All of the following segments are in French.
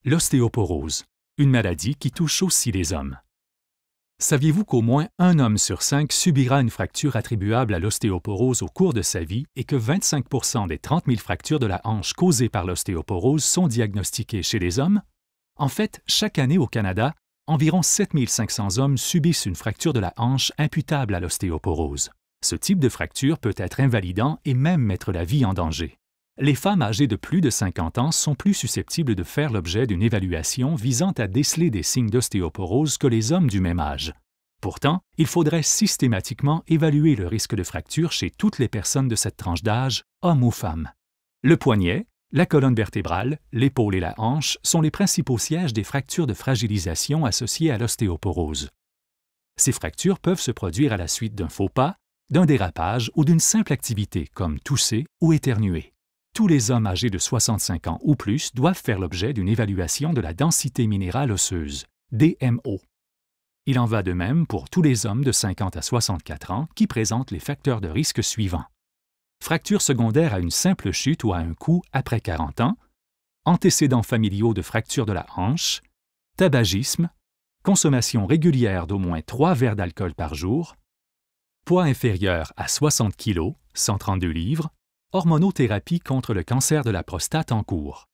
L'ostéoporose, une maladie qui touche aussi les hommes. Saviez-vous qu'au moins un homme sur 5 subira une fracture attribuable à l'ostéoporose au cours de sa vie et que 25% des 30 000 fractures de la hanche causées par l'ostéoporose sont diagnostiquées chez les hommes? En fait, chaque année au Canada, environ 7 500 hommes subissent une fracture de la hanche imputable à l'ostéoporose. Ce type de fracture peut être invalidant et même mettre la vie en danger. Les femmes âgées de plus de 50 ans sont plus susceptibles de faire l'objet d'une évaluation visant à déceler des signes d'ostéoporose que les hommes du même âge. Pourtant, il faudrait systématiquement évaluer le risque de fracture chez toutes les personnes de cette tranche d'âge, hommes ou femmes. Le poignet, la colonne vertébrale, l'épaule et la hanche sont les principaux sièges des fractures de fragilisation associées à l'ostéoporose. Ces fractures peuvent se produire à la suite d'un faux pas, d'un dérapage ou d'une simple activité comme tousser ou éternuer. Tous les hommes âgés de 65 ans ou plus doivent faire l'objet d'une évaluation de la densité minérale osseuse, DMO. Il en va de même pour tous les hommes de 50 à 64 ans qui présentent les facteurs de risque suivants. Fracture secondaire à une simple chute ou à un coup après 40 ans, antécédents familiaux de fracture de la hanche, tabagisme, consommation régulière d'au moins 3 verres d'alcool par jour, poids inférieur à 60 kg, 132 livres, hormonothérapie contre le cancer de la prostate en cours.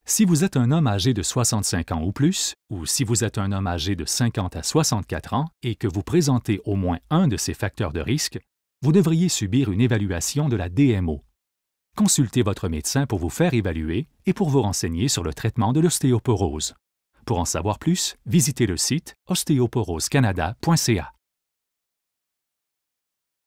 Si vous êtes un homme âgé de 65 ans ou plus, ou si vous êtes un homme âgé de 50 à 64 ans et que vous présentez au moins un de ces facteurs de risque, vous devriez subir une évaluation de la DMO. Consultez votre médecin pour vous faire évaluer et pour vous renseigner sur le traitement de l'ostéoporose. Pour en savoir plus, visitez le site ostéoporose-canada.ca.